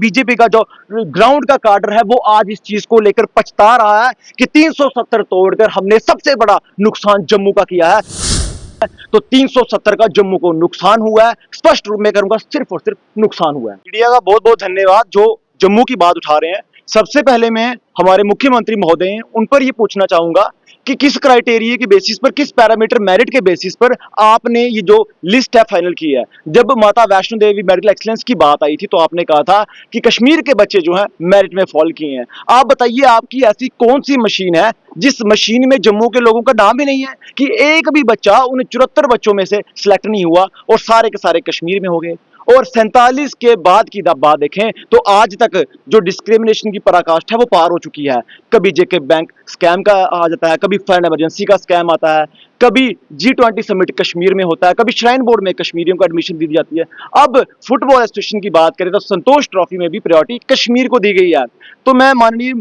BJP का जो ground का काडर है वो आज इस चीज को लेकर पछता रहा है कि 370 तोड़कर हमने सबसे बड़ा नुकसान जम्मू का किया है। तो 370 का जम्मू को नुकसान हुआ है, स्पष्ट रूप में करूंगा सिर्फ और सिर्फ नुकसान हुआ है। मीडिया का बहुत बहुत धन्यवाद जो जम्मू की बात उठा रहे हैं। सबसे पहले मैं हमारे मुख्यमंत्री महोदय हैं उन पर यह पूछना चाहूंगा कि किस क्राइटेरिया के बेसिस पर, किस पैरामीटर मेरिट के बेसिस पर आपने ये जो लिस्ट है फाइनल की है। जब माता वैष्णो देवी मेडिकल एक्सीलेंस की बात आई थी तो आपने कहा था कि कश्मीर के बच्चे जो हैं मेरिट में फॉल किए हैं। आप बताइए आपकी ऐसी कौन सी मशीन है जिस मशीन में जम्मू के लोगों का नाम भी नहीं है कि एक भी बच्चा उन 74 बच्चों में से सिलेक्ट नहीं हुआ और सारे के सारे कश्मीर में हो गए। और 47 के बाद की बात देखें तो आज तक जो डिस्क्रिमिनेशन की पराकाष्ठा है वो पार हो चुकी है। कभी जेके बैंक स्कैम का आ जाता है, कभी फंड इमरजेंसी का स्कैम आता है, कभी G20 समिट कश्मीर में होता है, कभी श्राइन बोर्ड में कश्मीरियों को एडमिशन दी जाती है। अब फुटबॉल एसोसिएशन की बात करें तो संतोष ट्रॉफी में भी प्रायोरिटी कश्मीर को दी गई है। तो मैं माननीय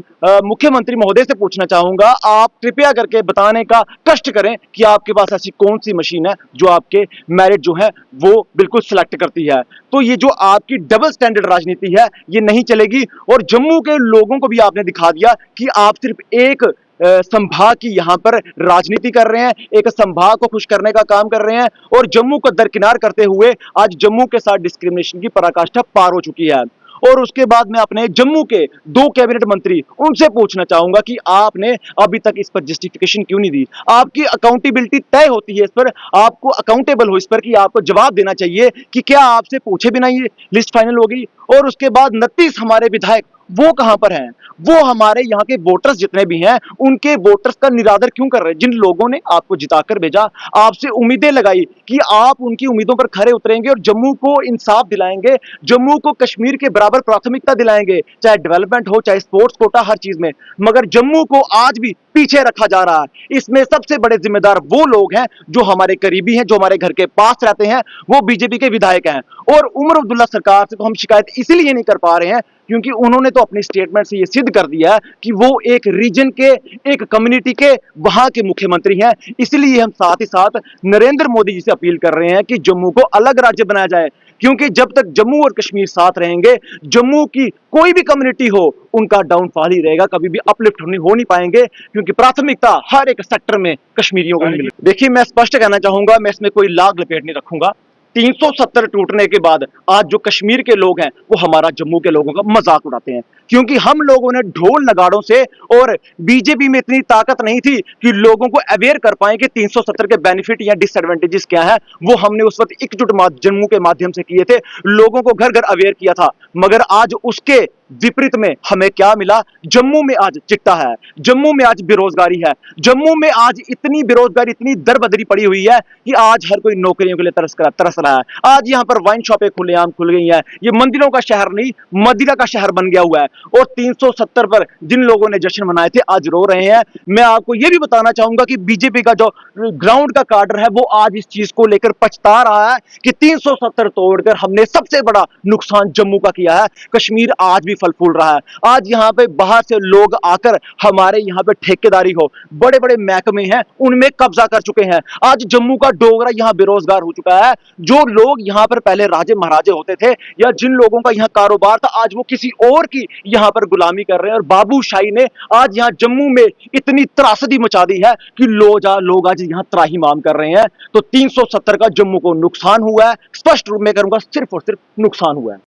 मुख्यमंत्री महोदय से पूछना चाहूंगा, आप कृपया करके बताने का कष्ट करें कि आपके पास ऐसी कौन सी मशीन है जो आपके मेरिट जो है वो बिल्कुल सिलेक्ट करती है। तो ये जो आपकी डबल स्टैंडर्ड राजनीति है ये नहीं चलेगी। और जम्मू के लोगों को भी आपने दिखा दिया कि आप सिर्फ एक संभाग की यहाँ पर राजनीति कर रहे हैं, एक संभाग को खुश करने का काम कर रहे हैं और जम्मू को दरकिनार करते हुए आज जम्मू के साथ डिस्क्रिमिनेशन की पराकाष्ठा पार हो चुकी है। और उसके बाद मैं अपने जम्मू के 2 कैबिनेट मंत्री उनसे पूछना चाहूंगा कि आपने अभी तक इस पर जस्टिफिकेशन क्यों नहीं दी। आपकी अकाउंटेबिलिटी तय होती है इस पर, आपको अकाउंटेबल हो इस पर कि आपको जवाब देना चाहिए कि क्या आपसे पूछे बिना ये लिस्ट फाइनल हो गई। और उसके बाद 29 हमारे विधायक वो कहां पर हैं, वो हमारे यहाँ के वोटर्स जितने भी हैं उनके वोटर्स का निरादर क्यों कर रहे हैं। जिन लोगों ने आपको जिताकर भेजा, आपसे उम्मीदें लगाई कि आप उनकी उम्मीदों पर खरे उतरेंगे और जम्मू को इंसाफ दिलाएंगे, जम्मू को कश्मीर के बराबर प्राथमिकता दिलाएंगे, चाहे डेवलपमेंट हो, चाहे स्पोर्ट्स कोटा, हर चीज में। मगर जम्मू को आज भी पीछे रखा जा रहा है। इसमें सबसे बड़े जिम्मेदार वो लोग हैं जो हमारे करीबी हैं, जो हमारे घर के पास रहते हैं, वो बीजेपी के विधायक हैं। और उमर अब्दुल्ला सरकार से तो हम शिकायत इसलिए नहीं कर पा रहे हैं क्योंकि उन्होंने तो अपनी स्टेटमेंट से ये सिद्ध कर दिया है कि वो एक रीजन के, एक कम्युनिटी के वहां के मुख्यमंत्री हैं। इसलिए हम साथ ही साथ नरेंद्र मोदी जी से अपील कर रहे हैं कि जम्मू को अलग राज्य बनाया जाए, क्योंकि जब तक जम्मू और कश्मीर साथ रहेंगे, जम्मू की कोई भी कम्युनिटी हो उनका डाउनफॉल ही रहेगा, कभी भी अपलिफ्ट हो नहीं पाएंगे, क्योंकि प्राथमिकता हर एक सेक्टर में कश्मीरियों को मिले। देखिए, मैं स्पष्ट कहना चाहूंगा, मैं इसमें कोई लाग लपेट नहीं रखूंगा। 370 टूटने के बाद आज जो कश्मीर के लोग हैं वो हमारा जम्मू के लोगों का मजाक उड़ाते हैं, क्योंकि हम लोगों ने ढोल नगाड़ों से, और बीजेपी में इतनी ताकत नहीं थी कि लोगों को अवेयर कर पाए कि 370 के बेनिफिट या डिसएडवांटेजेस क्या है। वो हमने उस वक्त एकजुट जम्मू के माध्यम से किए थे, लोगों को घर घर अवेयर किया था। मगर आज उसके विपरीत में हमें क्या मिला? जम्मू में आज चिट्टा है, जम्मू में आज बेरोजगारी है, जम्मू में आज इतनी बेरोजगारी, इतनी दरबदरी पड़ी हुई है कि आज हर कोई नौकरियों के लिए तरस रहा है। आज यहाँ पर वाइन शॉपें खुलेआम खुल गई हैं। ये मंदिरों का शहर नहीं, मदिरा का शहर बन गया हुआ है। और 370 पर जिन लोगों ने जश्न मनाए थे आज रो रहे हैं। मैं आपको यह भी बताना चाहूंगा कि बीजेपी का जो ग्राउंड का काडर है वो आज इस चीज को लेकर पछता रहा है कि 370 तोड़कर हमने सबसे बड़ा नुकसान जम्मू का किया है। कश्मीर आज भी फल फूल रहा है। आज यहाँ पे बाहर से लोग आकर हमारे यहाँ पे ठेकेदारी हो, बड़े बड़े महकमे हैं उनमें कब्जा कर चुके हैं। आज जम्मू का डोगरा यहाँ बेरोजगार हो चुका है। जो लोग यहाँ पर पहले राजे महाराजे होते थे या जिन लोगों का यहाँ कारोबार था, आज वो किसी और की यहाँ पर गुलामी कर रहे हैं। और बाबूशाही ने आज यहाँ जम्मू में इतनी त्रासदी मचा दी है कि लोग आज यहाँ त्राहिमाम कर रहे हैं। तो 370 का जम्मू को नुकसान हुआ है, स्पष्ट रूप में करूंगा सिर्फ और सिर्फ नुकसान हुआ है।